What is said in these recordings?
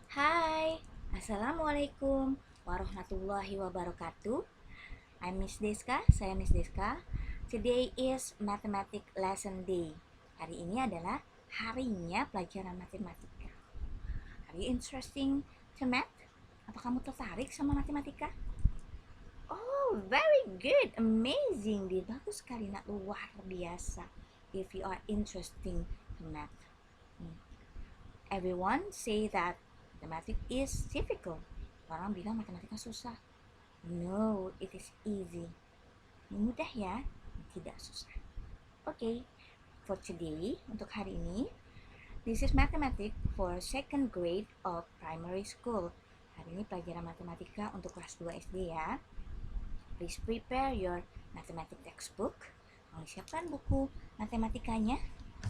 Hai, Assalamualaikum warahmatullahi wabarakatuh. I'm Miss Deska, saya Miss Deska. Today is Mathematic Lesson Day. Hari ini adalah harinya pelajaran matematika. Are you interesting to math? Apa kamu tertarik sama matematika? Oh, very good, amazing, dia bagus sekali, nak luar biasa. If you are interesting to math. Everyone say that mathematics is difficult. Orang bilang matematika susah. No, it is easy. Mudah ya, tidak susah. Okay, for today, untuk hari ini, this is mathematics for second grade of primary school. Hari ini pelajaran matematika untuk kelas 2 SD ya. Please prepare your mathematics textbook. Kamu siapkan buku matematikanya,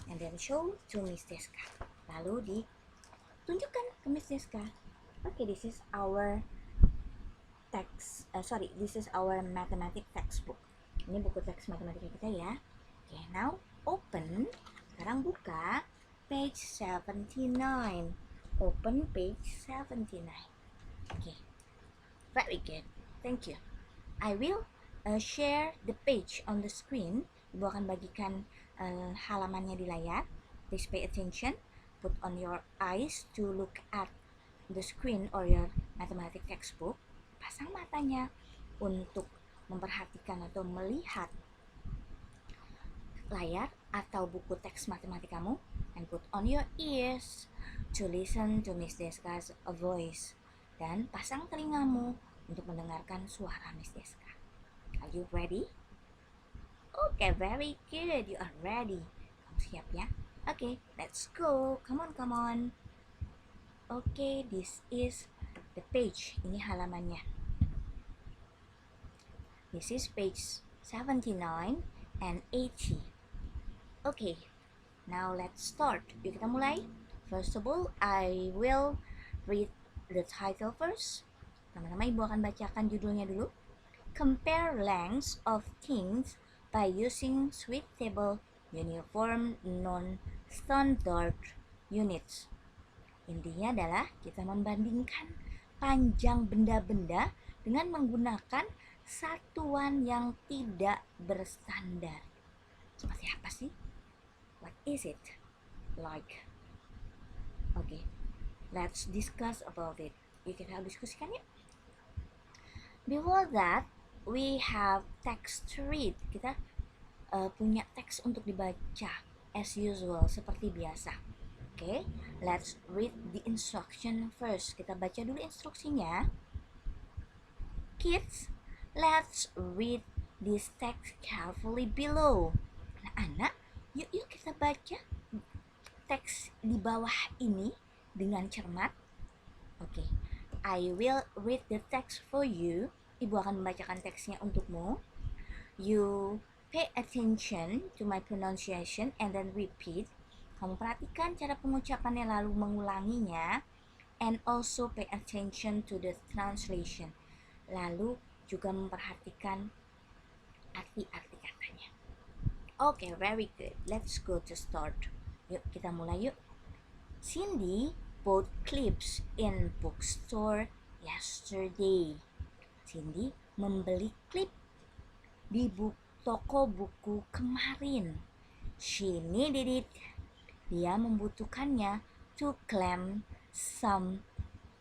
and then show to Miss Deska. Lalu ditunjukkan ke Miss Deska. Okay, this is our this is our mathematics textbook. Ini buku teks matematika kita ya. Okay, now open. Sekarang buka page 79. Open page 79. Okay, very good. Thank you. I will share the page on the screen. Ibu akan bagikan halamannya di layar. Please pay attention. Put on your eyes to look at the screen or your mathematics textbook. Pasang matanya untuk memperhatikan atau melihat layar atau buku teks matematikamu, and put on your ears to listen to Miss Deska's voice, dan pasang telingamu untuk mendengarkan suara Miss Deska. Are you ready? Okay, very good. You are ready. Kamu siap ya? Okay, let's go. Come on, come on. Okay, this is the page. Ini halamannya. This is page 79 and 80. Okay, now let's start. Yuk kita mulai. First of all, I will read the title first. Pertama-tama ibu akan bacakan judulnya dulu. Compare lengths of things by using suitable uniform non-standard units. Intinya adalah kita membandingkan panjang benda-benda dengan menggunakan satuan yang tidak berstandar. Seperti apa sih? What is it? Like. Okay, let's discuss about it. Yuk kita diskusikan yuk. Before that, we have text to read. Kita punya teks untuk dibaca as usual, seperti biasa. Okay, let's read the instruction first. Kita baca dulu instruksinya. Kids, let's read this text carefully below. Anak-anak, yuk kita baca teks di bawah ini dengan cermat. Okay, I will read the text for you. Ibu akan membacakan teksnya untukmu. You pay attention to my pronunciation and then repeat. Kamu perhatikan cara pengucapannya lalu mengulanginya. And also pay attention to the translation. Lalu juga memperhatikan arti-arti katanya. Okay, very good. Let's go to start. Yuk kita mulai yuk. Cindy bought clips in bookstore yesterday. Cindy membeli klip di toko buku kemarin. She needed it. Dia membutuhkannya to clamp some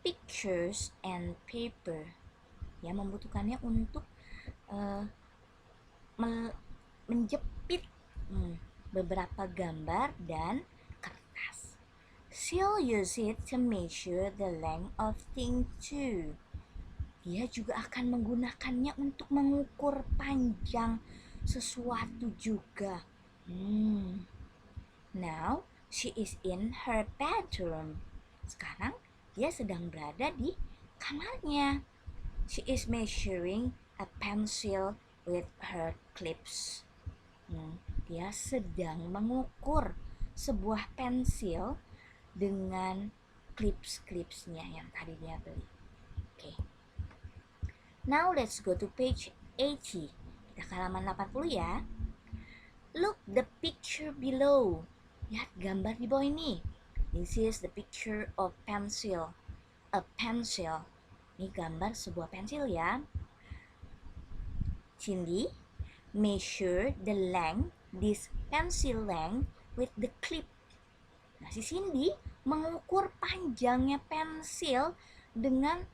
pictures and paper. Dia membutuhkannya untuk menjepit beberapa gambar dan kertas. She'll use it to measure the length of things too. Dia juga akan menggunakannya untuk mengukur panjang sesuatu juga. Now she is in her bedroom. Sekarang dia sedang berada di kamarnya. She is measuring a pencil with her clips. Dia sedang mengukur sebuah pensil dengan clips-clipsnya yang tadi dia beli. Okay. Now let's go to page 80. Kita ke halaman 80 ya. Look the picture below. Lihat gambar di bawah ini. This is the picture of pencil. a pencil. Ini gambar sebuah pensil ya. Cindy, measure the length, this pencil length with the clip. Nah, si Cindy mengukur panjangnya pensil dengan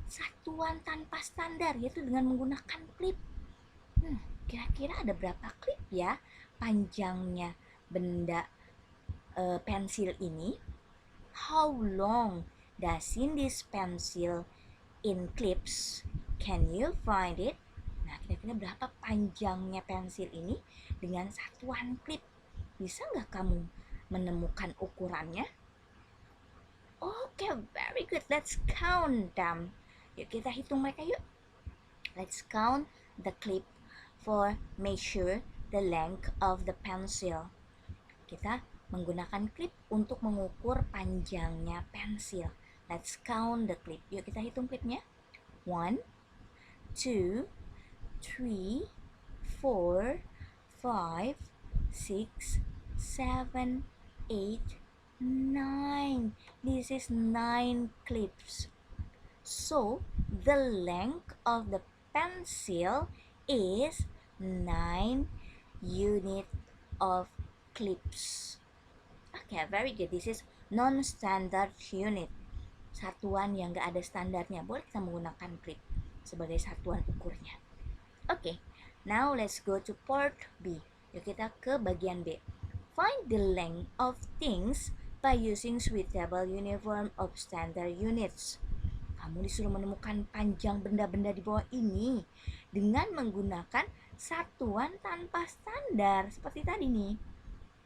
satuan tanpa standar, yaitu dengan menggunakan klip. Kira-kira ada berapa klip ya panjangnya benda pensil ini? How long does Cindy's pencil in clips? Can you find it? Nah, kira-kira berapa panjangnya pensil ini dengan satuan klip? Bisa nggak kamu menemukan ukurannya? Okay, very good. Let's count them. Yuk kita hitung mereka yuk. Let's count the clip for measure the length of the pencil. Kita menggunakan klip untuk mengukur panjangnya pensil. Let's count the clip. Yuk kita hitung klipnya. 1, 2, 3, 4, 5, 6, 7, 8, 9. This is 9 clips. So the length of the pencil is 9 unit of clips. Okay, very good. This is non-standard unit. Satuan yang gak ada standarnya. Boleh kita menggunakan clip sebagai satuan ukurnya. Okay, now let's go to part B. Yuk kita ke bagian B. Find the length of things by using suitable uniform of standard units. Kamu disuruh menemukan panjang benda-benda di bawah ini dengan menggunakan satuan tanpa standar seperti tadi nih.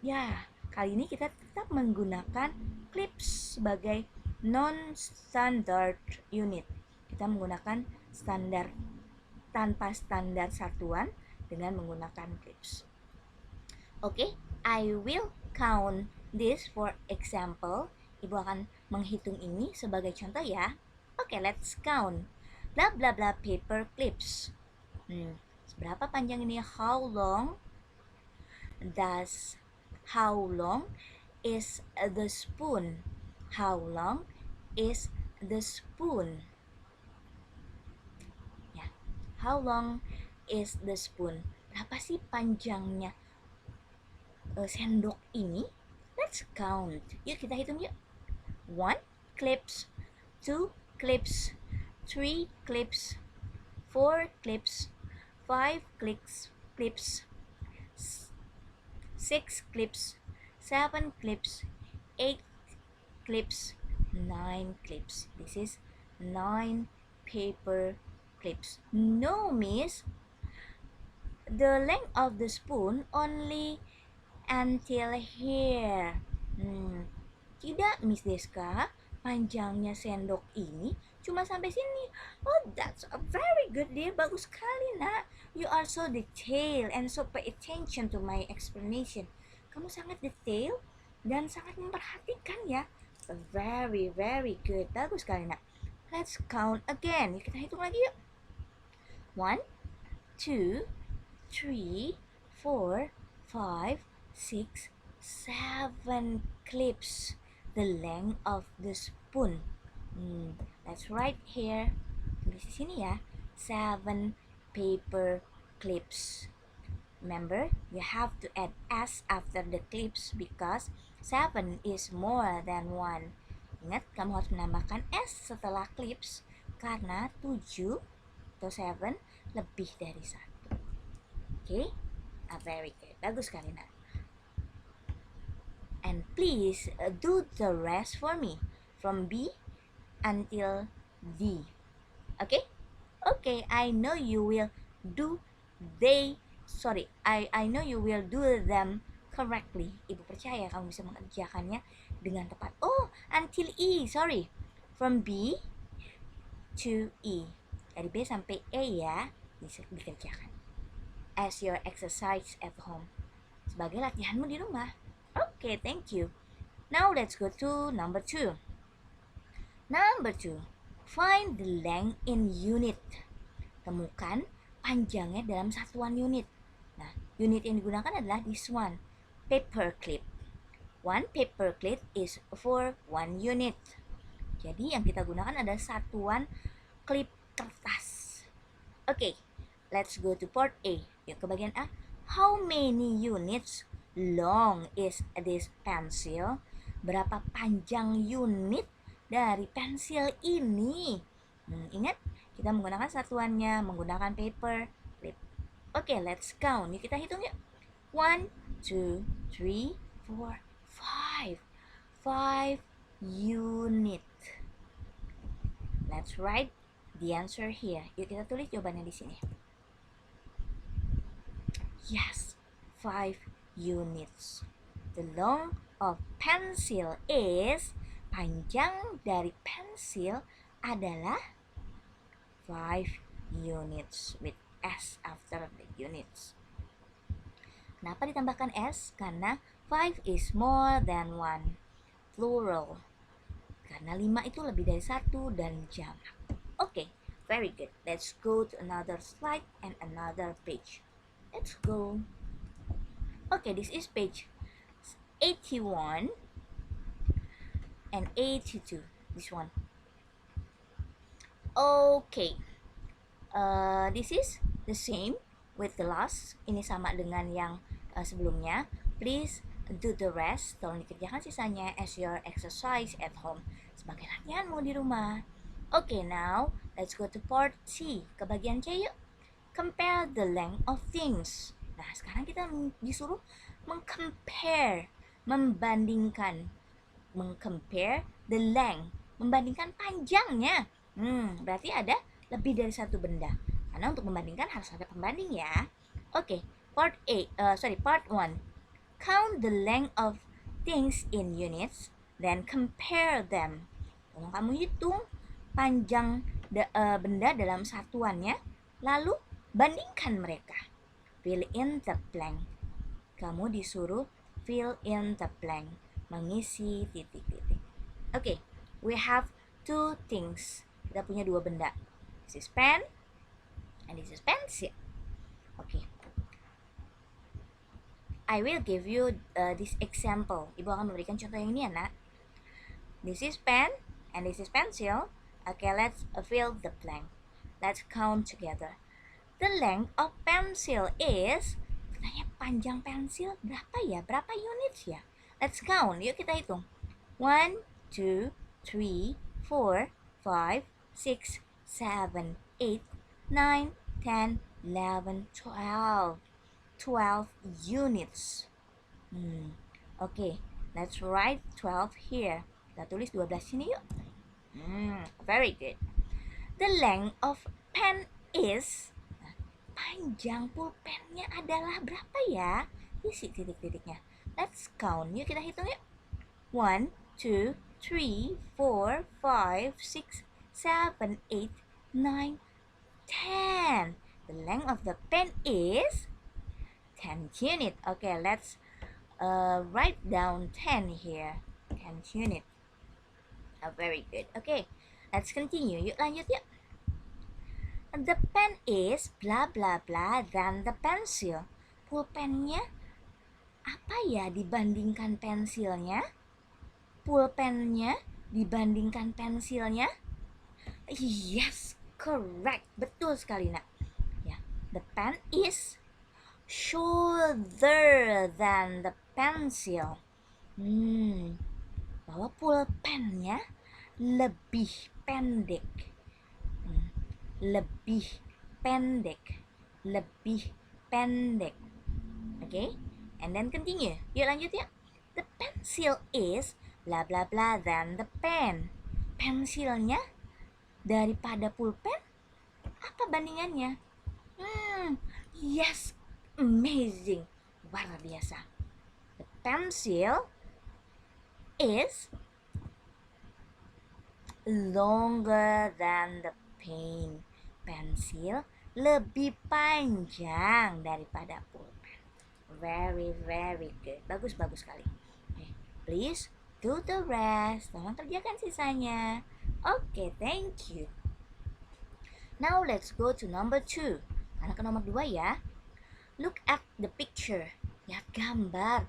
Ya, kali ini kita tetap menggunakan clips sebagai non-standard unit. Kita menggunakan standar tanpa standar satuan dengan menggunakan clips. Okay, I will count this for example. Ibu akan menghitung ini sebagai contoh ya. Okay, let's count. Blah blah blah paper clips. Seberapa panjang ini? How long is the spoon? How long is the spoon? Ya, how long is the spoon? Berapa sih panjangnya sendok ini? Let's count. Yuk kita hitung yuk. 1 clips, 2 clips, 3 clips, 4 clips, 5 clips, 6 clips, 7 clips, 8 clips, 9 clips. This is 9 paper clips. No, miss. The length of the spoon only until here. Tidak, Miss Deska. Panjangnya sendok ini cuma sampai sini. Oh, that's a very good dear. Bagus sekali, nak. You are so detailed and so pay attention to my explanation. Kamu sangat detail dan sangat memperhatikan ya. Very, very good. Bagus sekali, nak. Let's count again. Kita hitung lagi yuk. 1, 2, 3, 4, 5, 6, 7 clips. The length of the spoon. Let's write here. Tulis di sini ya. 7 paper clips. Remember, you have to add s after the clips because 7 is more than 1. Ingat, kamu harus menambahkan s setelah clips karena 7 atau 7 lebih dari 1. Okay? Very good. Bagus sekali, nak. And please do the rest for me from B until D. Okay? Okay, I know you will do I know you will do them correctly. Ibu percaya kamu bisa mengerjakannya dengan tepat. Oh, until E, sorry. From B to E. Dari B sampai E ya, bisa dikerjakan. As your exercise at home. Sebagai latihanmu di rumah. Okay, thank you. Now let's go to number 2. Number 2. Find the length in unit. Temukan panjangnya dalam satuan unit. Nah, unit yang digunakan adalah this one. Paper clip. 1 paper clip is for 1 unit. Jadi yang kita gunakan adalah satuan klip kertas. Oke, let's go to part A. Yuk ke bagian A. How many units long is this pencil? Berapa panjang unit dari pensil ini? Ingat, kita menggunakan satuannya, menggunakan paper clip. Oke, let's count. Yuk kita hitung yuk. 1, 2, 3, 4, 5. 5 unit. Let's write the answer here. Yuk kita tulis jawabannya di sini. Yes, 5 units. The long of pencil is, panjang dari pensil adalah 5 units with S after the units. Kenapa ditambahkan S? Karena 5 is more than 1. Plural. Karena 5 itu lebih dari 1 dan jamak. Okay, very good. Let's go to another slide and another page. Let's go. Okay, this is page 81 and 82. This one. Okay. This is the same with the last. Ini sama dengan yang sebelumnya. Please do the rest. Tolong dikerjakan sisanya as your exercise at home. Sebagai latihanmu di rumah. Okay, now let's go to part C. Ke bagian C yuk. Compare the length of things. Nah, sekarang kita disuruh meng-compare, membandingkan. Meng-compare the length, membandingkan panjangnya. Berarti ada lebih dari satu benda. Karena untuk membandingkan harus ada pembanding ya. Oke, part 1. Count the length of things in units, then compare them. Tolong kamu hitung panjang benda dalam satuannya, lalu bandingkan mereka. Fill in the blank. Kamu disuruh fill in the blank, mengisi titik-titik. Oke, we have 2 things. Kita punya 2 benda. This is pen and this is pencil. Okay. I will give you this example. Ibu akan memberikan contoh yang ini ya, nak. This is pen and this is pencil. Okay, let's fill the blank. Let's count together. The length of pencil is, katanya panjang pensil berapa ya? Berapa units ya? Let's count. Yuk kita hitung. 1, 2, 3, 4, 5, 6, 7, 8, 9, 10, 11, 12. 12 units. Okay, let's write 12 here. Kita tulis 12 sini yuk. Very good. The length of pen is, panjang pulpennya adalah berapa ya? Isi titik-titiknya. Let's count. Yuk kita hitung yuk. 1, 2, 3, 4, 5, 6, 7, 8, 9, 10. The length of the pen is 10 unit. Okay, let's write down 10 here. 10 unit. Very good. Okay, let's continue. Yuk lanjut yuk. The pen is blah blah blah than the pencil. Pulpennya apa ya dibandingkan pensilnya? Pulpennya dibandingkan pensilnya? Yes, correct. Betul sekali, nak. Ya, the pen is shorter than the pencil. Bahwa pulpennya lebih pendek. Lebih pendek. Lebih pendek. Okay? And then continue. Yuk lanjut ya. The pencil is blah blah blah than the pen. Pensilnya daripada pulpen apa bandingannya? Yes, amazing. Luar biasa. The pencil is longer than the pen. Pensil lebih panjang daripada pulpen. Very, very good. Bagus sekali. Okay. Please do the rest. Tolong kerjakan sisanya. Okay, thank you. Now let's go to number 2. Karena ke nomor 2 ya. Look at the picture. Lihat gambar.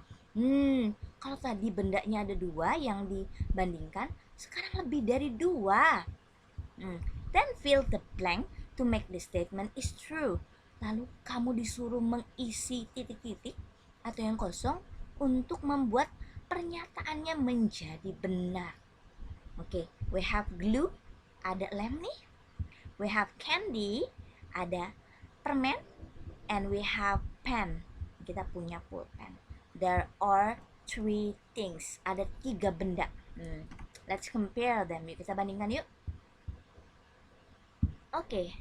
Kalau tadi bendanya ada 2 yang dibandingkan, sekarang lebih dari 2. Then fill the blank to make the statement is true. Lalu kamu disuruh mengisi titik-titik atau yang kosong untuk membuat pernyataannya menjadi benar. Oke, we have glue, ada lem nih. We have candy, ada permen. And we have pen, kita punya pulpen. There are 3 things, ada 3 benda. Let's compare them, yuk kita bandingkan yuk. Oke.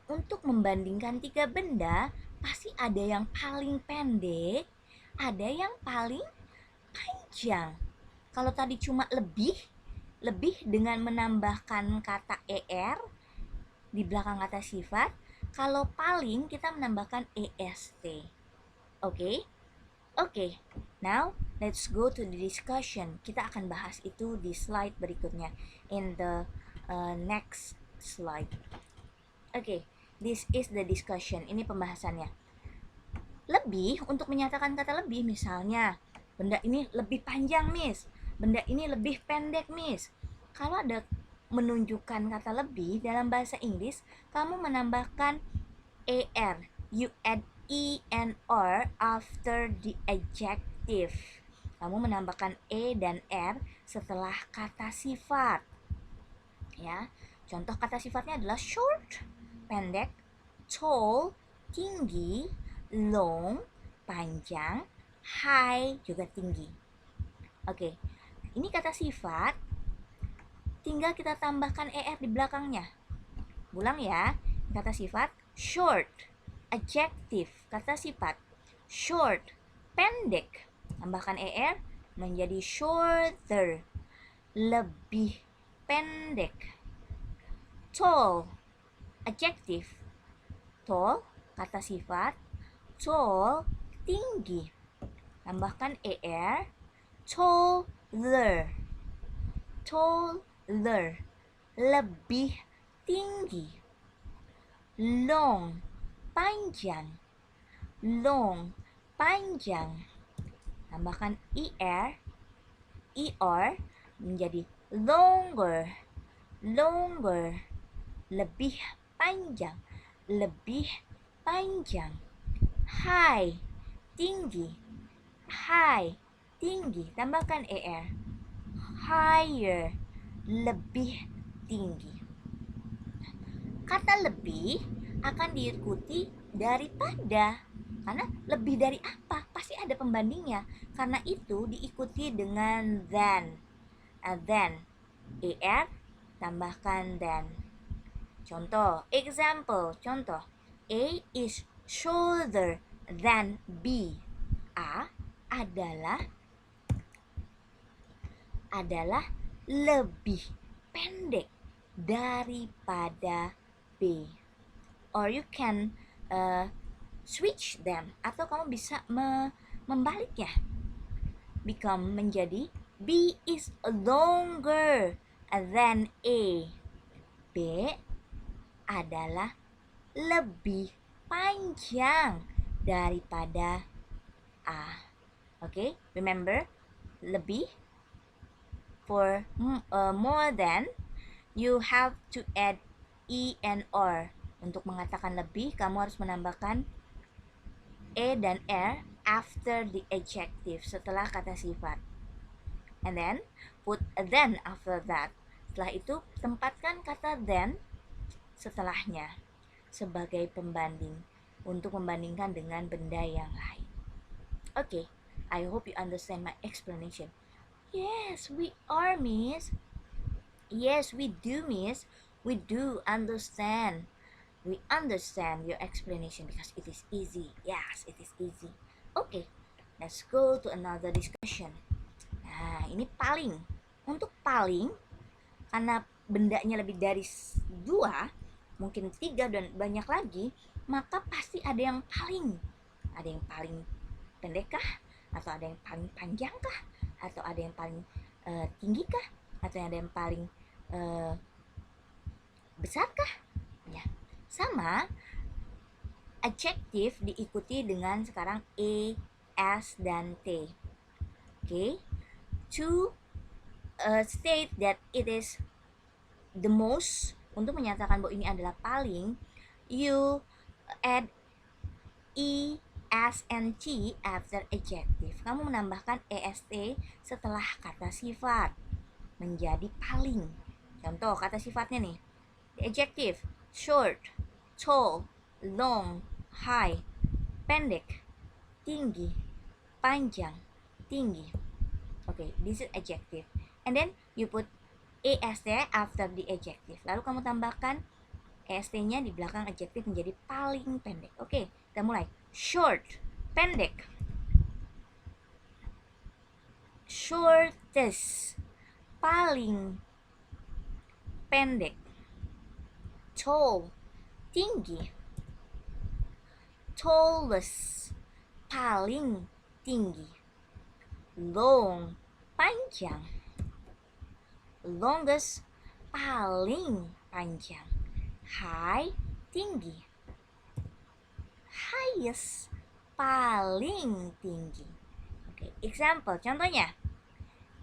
Untuk membandingkan 3 benda, pasti ada yang paling pendek, ada yang paling panjang. Kalau tadi cuma lebih dengan menambahkan kata er di belakang kata sifat. Kalau paling kita menambahkan est. Oke? Oke. Now let's go to the discussion. Kita akan bahas itu di slide berikutnya, in the next slide. Oke, this is the discussion. Ini pembahasannya. Lebih, untuk menyatakan kata lebih, misalnya benda ini lebih panjang, Miss. Benda ini lebih pendek, Miss. Kalau ada menunjukkan kata lebih dalam bahasa Inggris, kamu menambahkan er. You add e and r after the adjective. Kamu menambahkan e dan r setelah kata sifat. Ya, contoh kata sifatnya adalah short, pendek, tall, tinggi, long, panjang, high, juga tinggi. Oke, ini kata sifat, tinggal kita tambahkan er di belakangnya. Ulang ya, kata sifat short, adjective, kata sifat short, pendek, tambahkan er menjadi shorter, lebih pendek. Tall, adjective, tall, kata sifat tall, tinggi, tambahkan er, taller, taller, lebih tinggi. Long, panjang, long, panjang, tambahkan er menjadi longer, longer, lebih panjang, lebih panjang. High, tinggi, high, tinggi, tambahkan er, higher, lebih tinggi. Kata lebih akan diikuti daripada, karena lebih dari apa? Pasti ada pembandingnya. Karena itu diikuti dengan than. Then, er tambahkan than. Contoh, example, contoh. A is shorter than B. A adalah lebih pendek daripada B. Or you can switch them, atau kamu bisa membaliknya, become menjadi B is longer than A. B adalah lebih panjang daripada A. Okay, remember, lebih, for more than, you have to add e and r. Untuk mengatakan lebih, kamu harus menambahkan e dan r after the adjective, setelah kata sifat. And then put a then after that. Setelah itu tempatkan kata then setelahnya sebagai pembanding, untuk membandingkan dengan benda yang lain. Okay, I hope you understand my explanation. Yes, we are, Miss. Yes, we do, Miss. We do understand. We understand your explanation because it is easy. Yes, it is easy. Okay, let's go to another discussion. Nah, ini paling. Untuk paling, karena bendanya lebih dari 2, mungkin 3 dan banyak lagi, maka pasti ada yang paling. Ada yang paling pendek kah? Atau ada yang paling panjang kah? Atau ada yang paling tinggi kah? Atau ada yang paling besar kah? Ya. Sama, adjektif diikuti dengan sekarang e, s, dan t. Okay, to state that it is the most, untuk menyatakan bahwa ini adalah paling, you add ESNT after adjective. Kamu menambahkan EST setelah kata sifat menjadi paling. Contoh kata sifatnya nih. The adjective short, tall, long, high, pendek, tinggi, panjang, tinggi. Okay, this is adjective. And then you put EST after the adjective. Lalu kamu tambahkan EST-nya di belakang adjective menjadi paling pendek. Oke, kita mulai. Short, pendek. Shortest, paling pendek. Tall, tinggi. Tallest, paling tinggi. Long, panjang. Longest, paling panjang. High, tinggi. Highest, paling tinggi. Oke, example, contohnya.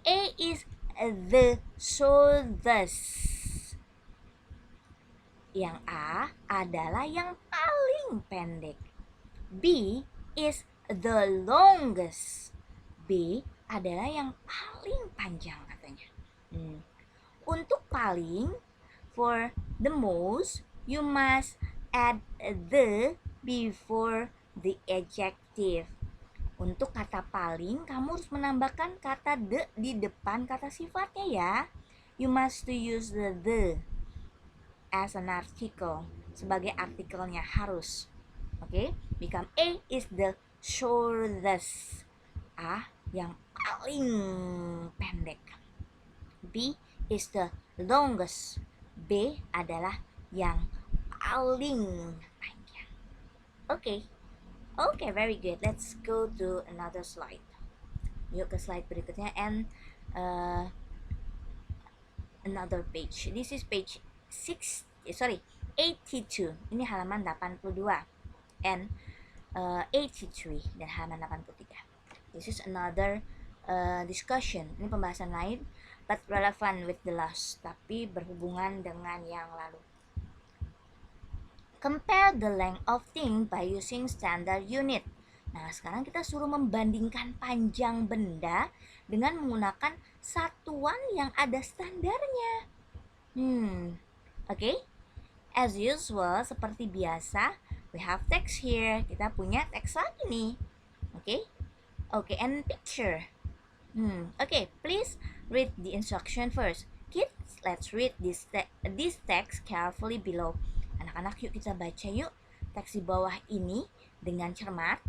A is the shortest. Yang A adalah yang paling pendek. B is the longest. B adalah yang paling panjang katanya. Untuk paling, for the most, you must add the before the adjective. Untuk kata paling, kamu harus menambahkan kata the di depan kata sifatnya ya. You must to use the as an article. Sebagai artikelnya harus. Oke, become A is the shortest. A yang paling pendek. B is the longest. B adalah yang paling panjang. Oke, very good. Let's go to another slide. Yuk ke slide berikutnya and another page. This is page 82. Ini halaman 82 and 83 dan halaman 83. This is another discussion. Ini pembahasan lain, but relevant with the last, tapi berhubungan dengan yang lalu. Compare the length of thing by using standard unit. Nah, sekarang kita suruh membandingkan panjang benda dengan menggunakan satuan yang ada standarnya. Okay. As usual, seperti biasa, we have text here. Kita punya teks lagi nih. Okay, and picture. Okay, please read the instruction first. Kids, let's read this text carefully below. Anak-anak, yuk kita baca yuk teks di bawah ini dengan cermat.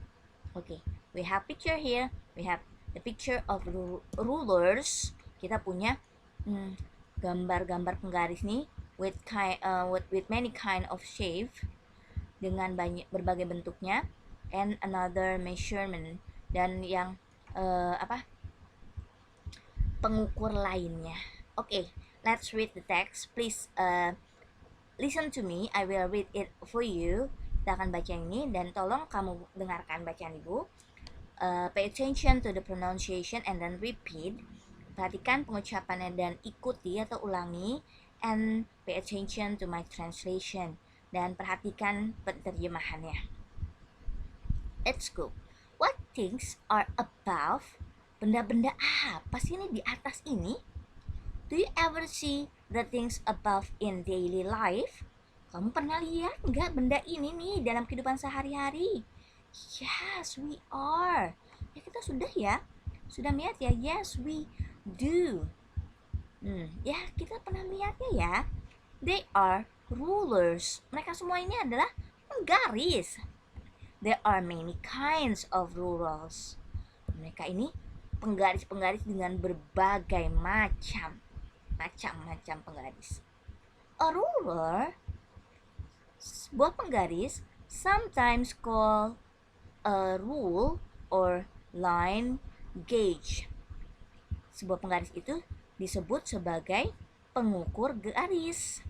Okay, we have picture here. We have the picture of rulers. Kita punya gambar-gambar penggaris nih with many kind of shape, dengan berbagai bentuknya, and another measurement, dan yang pengukur lainnya. Okay, let's read the text. Please listen to me. I will read it for you. Kita akan baca ini dan tolong kamu dengarkan bacaan ibu. Pay attention to the pronunciation and then repeat. Perhatikan pengucapannya dan ikuti atau ulangi. And pay attention to my translation. Dan perhatikan penerjemahannya. Let's go. What things are above? Benda-benda apa sih ini di atas ini? Do you ever see the things above in daily life? Kamu pernah lihat nggak benda ini nih dalam kehidupan sehari-hari? Yes, we are. Ya, kita sudah melihat ya. Yes, we do. Ya, kita pernah melihatnya ya. They are rulers. Mereka semua ini adalah penggaris. There are many kinds of rulers. Mereka ini penggaris-penggaris dengan berbagai macam penggaris. A ruler, sebuah penggaris, sometimes called a rule or line gauge. Sebuah penggaris itu disebut sebagai pengukur garis.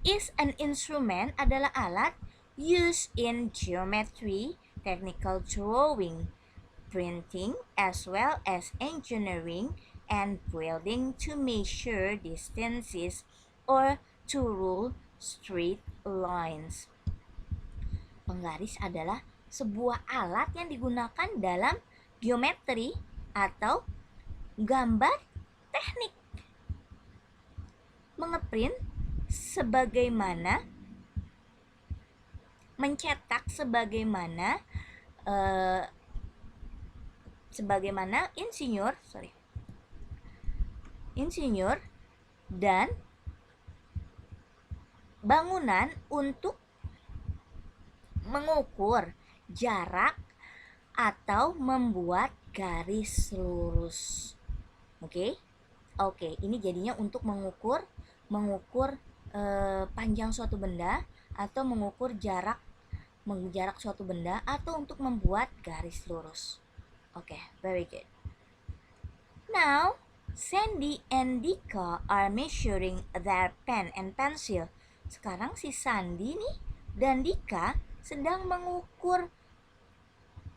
Is an instrument adalah alat used in geometry, technical drawing, printing as well as engineering and building to measure distances or to rule straight lines. Penggaris adalah sebuah alat yang digunakan dalam geometri atau gambar teknik. Mengeprint sebagaimana mencetak sebagaimana insinyur dan bangunan untuk mengukur jarak atau membuat garis lurus. Oke, ini jadinya untuk mengukur panjang suatu benda atau mengukur jarak suatu benda atau untuk membuat garis lurus. Oke, very good. Now, Sandy and Dika are measuring their pen and pencil. Sekarang si Sandy nih dan Dika sedang mengukur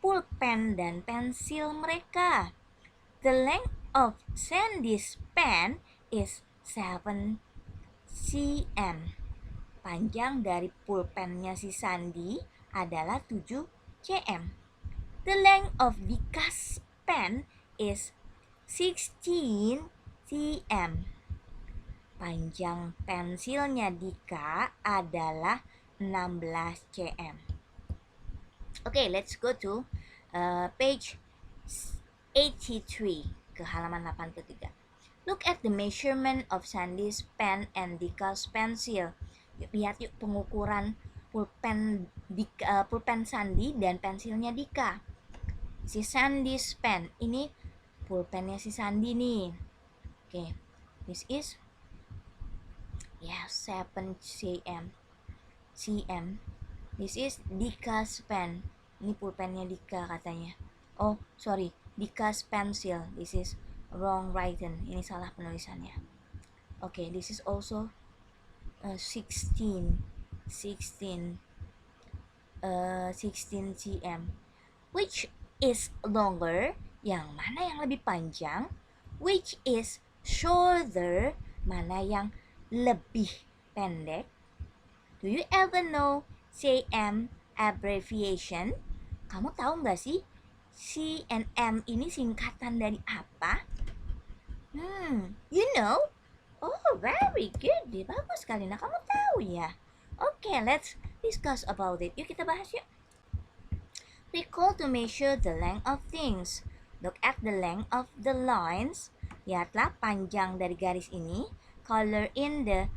pulpen dan pensil mereka. The length of Sandy's pen is 7 cm. Panjang dari pulpennya si Sandy adalah 7 cm. The length of Dika's pen is 16 cm. Panjang pensilnya Dika adalah 16 cm. Okay, let's go to page 83 ke halaman 83. Look at the measurement of Sandy's pen and Dika's pencil. Lihat yuk pengukuran pulpen Sandy dan pensilnya Dika. Si Sandy's pen, ini pulpennya si Sandy nih. Okay, this is 7 cm. This is Dika's pen. Ini pulpennya Dika katanya. Oh, sorry, Dika's pencil. This is wrong written. Ini salah penulisannya. Okay, this is also 16 cm. Which is longer? Yang mana yang lebih panjang? Which is shorter? Mana yang lebih pendek? Do you ever know CM abbreviation? Kamu tahu nggak sih C and M ini singkatan dari apa? You know? Oh, very good. Bagus sekali. Nah, kamu tahu ya. Okay, let's discuss about it. Yuk kita bahas yuk. Recall to measure the length of things. Look at the length of the lines. Lihatlah panjang dari garis ini. Color in the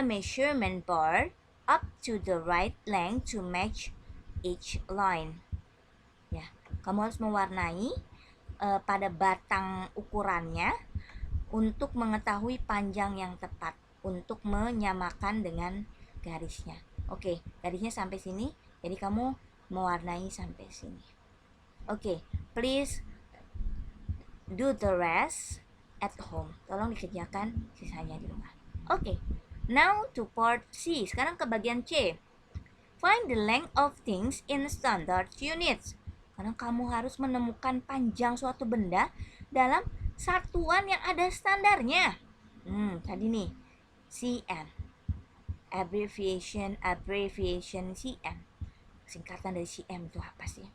measurement bar up to the right length to match each line. Ya, kamu harus mewarnai pada batang ukurannya untuk mengetahui panjang yang tepat untuk menyamakan dengan garisnya. Oke, garisnya sampai sini, jadi kamu mewarnai sampai sini. Oke, please do the rest at home. Tolong dikerjakan sisanya di rumah. Oke, now to part C. Sekarang ke bagian C. Find the length of things in standard units. Karena kamu harus menemukan panjang suatu benda dalam satuan yang ada standarnya. Tadi nih, cm. Abbreviation cm. Singkatan dari cm itu apa sih?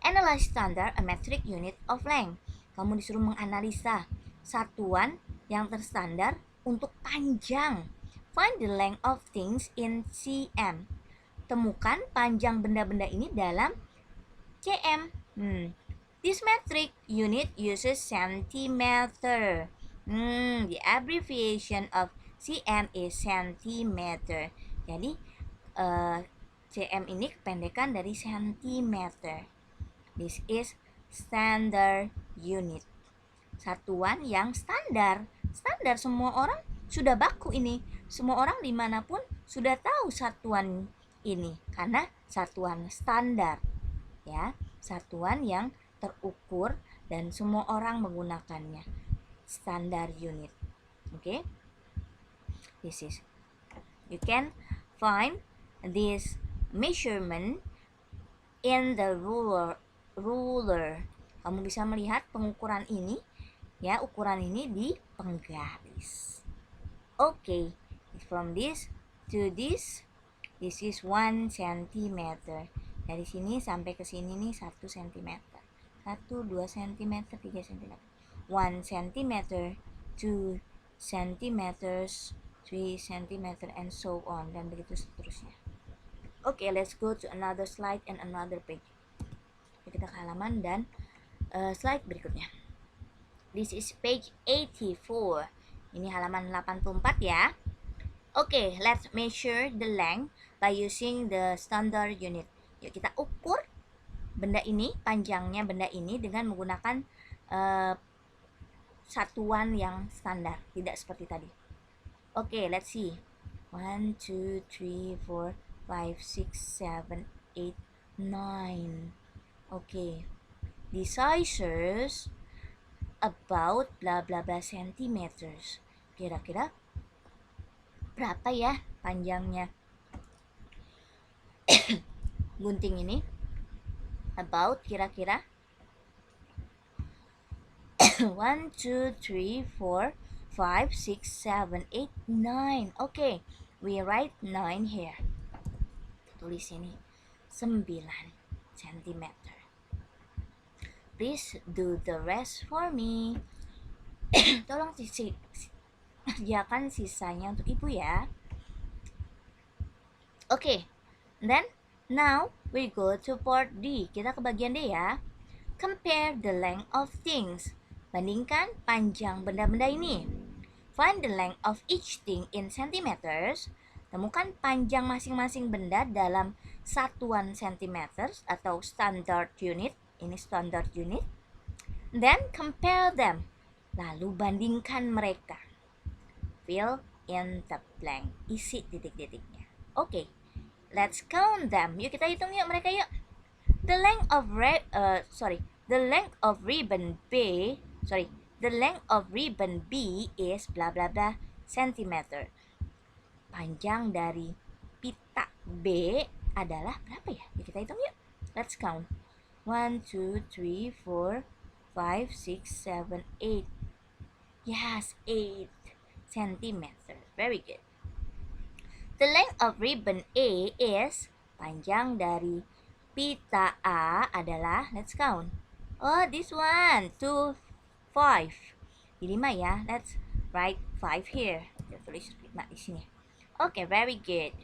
Analyze standard a metric unit of length. Kamu disuruh menganalisa satuan yang terstandar untuk panjang. Find the length of things in cm. Temukan panjang benda-benda ini dalam cm. This metric unit uses centimeter. The abbreviation of cm is centimeter. Jadi cm ini kependekan dari centimeter. This is standard unit. Satuan yang standar. Standar, semua orang sudah baku ini. Semua orang dimanapun sudah tahu satuan ini karena satuan standar. Ya, satuan yang terukur dan semua orang menggunakannya. Standard unit. Okay? This is. You can find this measurement in the ruler ruler. Kamu bisa melihat pengukuran ini, ya, ukuran ini di penggaris. Okay, from this to this is 1 cm. Dari sini sampai ke sini nih 1 cm. 1, 2 cm, 3 cm. 1 cm, 2 cm, 3 cm, and so on, dan begitu seterusnya. Okay, let's go to another slide and another page. Kita ke halaman dan slide berikutnya. This is page 84. Ini halaman 84 ya. Okay, let's measure the length by using the standard unit. Yuk kita ukur benda ini, panjangnya benda ini dengan menggunakan satuan yang standar, tidak seperti tadi. Okay, let's see. 1, 2, 3, 4, 5, 6, 7, 8, 9. Okay, the sizes about blah blah blah centimeters. Kira-kira berapa ya panjangnya gunting ini? About kira-kira 1, 2, 3, 4, 5, 6, 7, 8, 9. Okay, we write 9 here. Tulis ini 9 cm. Please do the rest for me. Tolong kerjakan sisanya untuk ibu ya. Okay, then now we go to part D. Kita ke bagian D ya. Compare the length of things. Bandingkan panjang benda-benda ini. Find the length of each thing in centimeters. Temukan panjang masing-masing benda dalam satuan centimeters atau standard unit. Ini standard unit. Then compare them. Lalu bandingkan mereka. Fill in the blank. Isi titik-titiknya. Okay, let's count them. Yuk kita hitung yuk mereka yuk. The length of ribbon B is blah blah blah centimeter. Panjang dari pita B adalah berapa ya? Yuk kita hitung yuk. Let's count. 1, 2, 3, 4, 5, 6, 7, 8. Yes, 8 centimeter. Very good. The length of ribbon A is, panjang dari pita A adalah, let's count. Oh, this one, 2, 5. Jadi 5 ya. Let's write 5 here. Kita tulis 5 di sini. Okay, very good.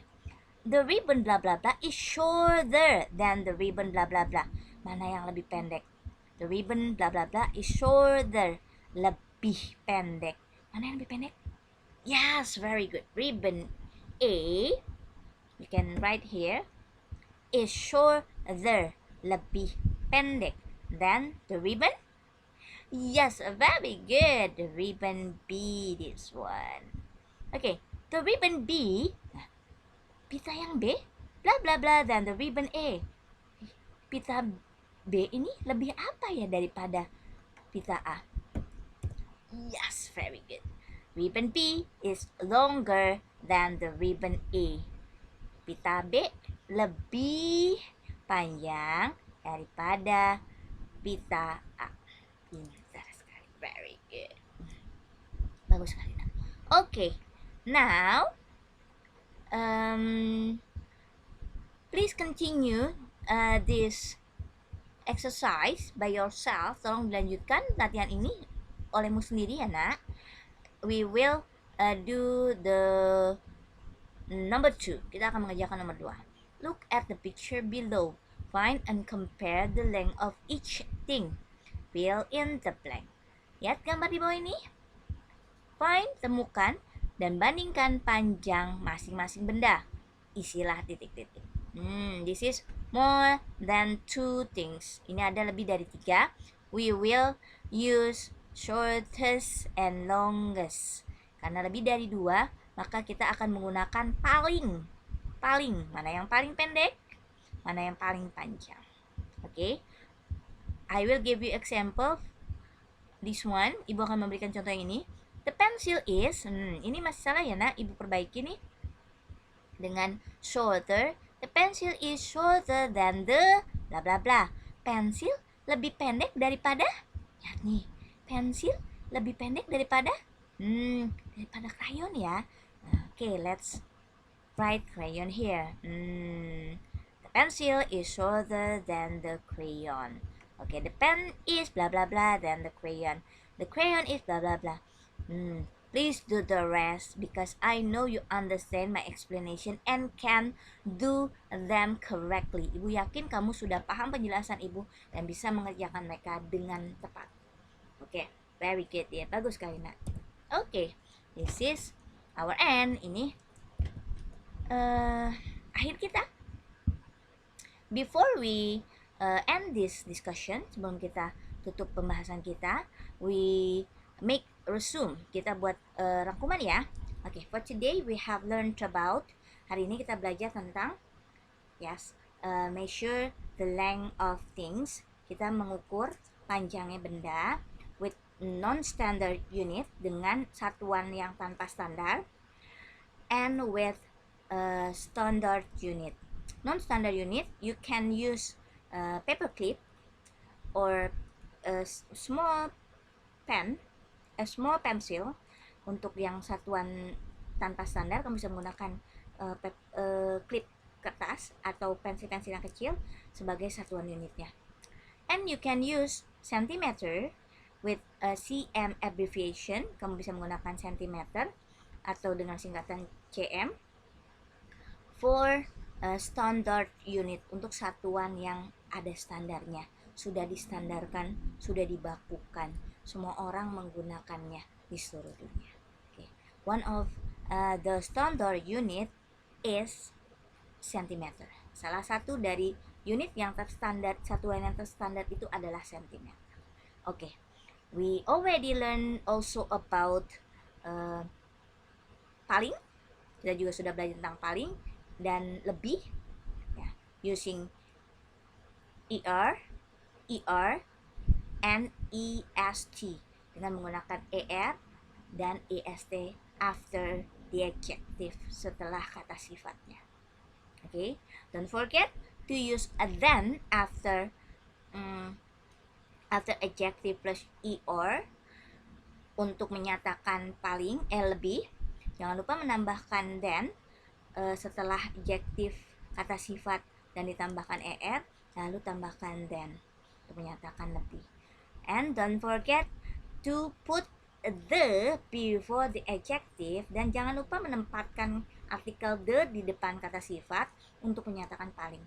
The ribbon blah blah blah is shorter than the ribbon blah blah blah. Mana yang lebih pendek? The ribbon blah blah blah is shorter. Lebih pendek. Mana yang lebih pendek? Yes, very good. Ribbon A, you can write here, is shorter. Lebih pendek than the ribbon. Yes, very good. The ribbon B, this one. Okay, the ribbon B, pita yang B, blah blah blah, than the ribbon A. Pita B ini lebih apa ya daripada pita A? Yes, very good. Ribbon B is longer than the ribbon A. Pita B lebih panjang daripada pita A. Pintar sekali. Very good. Bagus sekali. Okay. Now, please continue this exercise by yourself. Tolong dilanjutkan latihan ini olehmu sendiri ya nak. We will do the number 2. Kita akan mengerjakan nomor 2. Look at the picture below. Find and compare the length of each thing. Fill in the blank. Lihat gambar di bawah ini. Find, temukan, dan bandingkan panjang masing-masing benda. Isilah titik-titik. This is more than 2 things. Ini ada lebih dari 3. We will use shortest and longest. Karena lebih dari 2, maka kita akan menggunakan paling. Mana yang paling pendek, mana yang paling panjang. Okay? I will give you example. This one, ibu akan memberikan contoh yang ini. The pencil is, ini masih salah ya nak, ibu perbaiki nih. Dengan shorter, the pencil is shorter than the blah blah blah. pensil lebih pendek daripada, lihat nih, pensil lebih pendek daripada krayon ya. Okay, let's write crayon here. The pencil is shorter than the crayon. Okay, the pen is blah blah blah than the crayon. The crayon is blah blah blah. Please do the rest because I know you understand my explanation and can do them correctly. Ibu yakin kamu sudah paham penjelasan ibu dan bisa mengerjakan mereka dengan tepat. Oke, very good ya, bagus sekali nak. Oke, this is our end. Ini akhir kita. Before we end this discussion, sebelum kita tutup pembahasan kita, we make resume. Kita buat rangkuman ya. Okay, for today we have learned about, hari ini kita belajar tentang measure the length of things. Kita mengukur panjangnya benda with non-standard unit, dengan satuan yang tanpa standar, and with standard unit. Non-standard unit, you can use paper clip or a small pen, a small pencil. Untuk yang satuan tanpa standar, kamu bisa menggunakan klip kertas atau pensil-pensil yang kecil sebagai satuan unitnya. And you can use centimeter with a cm abbreviation. Kamu bisa menggunakan centimeter atau dengan singkatan cm for standard unit, untuk satuan yang ada standarnya, sudah distandarkan, sudah dibakukan, semua orang menggunakannya di seluruh dunia. Okay. One of the standard unit is centimeter. Salah satu dari unit yang terstandar, satuan yang terstandar itu adalah centimeter. Okay, we already learn also about paling. Kita juga sudah belajar tentang paling dan lebih ya, using er, and est, dengan menggunakan er dan est after the adjective, setelah kata sifatnya. Okay, don't forget to use a then after adjective plus er untuk menyatakan paling, lebih. Jangan lupa menambahkan then setelah adjektif kata sifat dan ditambahkan er, lalu tambahkan then untuk menyatakan lebih. And don't forget to put the before the adjective, dan jangan lupa menempatkan artikel the di depan kata sifat untuk menyatakan paling,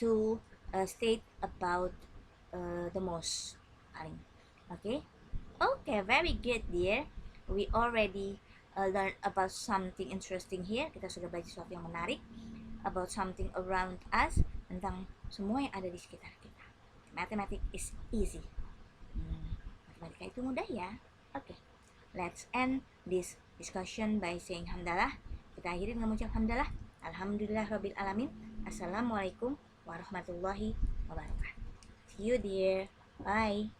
to state about the most, paling. Okay, very good dear. We already learn about something interesting here. Kita sudah belajar sesuatu yang menarik about something around us, tentang semua yang ada di sekitar kita. Mathematics is easy. Matematika itu mudah ya. Okay, let's end this discussion by saying hamdalah. Kita akhiri dengan mengucap hamdalah. Alhamdulillahirabbil alamin. Assalamualaikum warahmatullahi wabarakatuh. See you dear. Bye.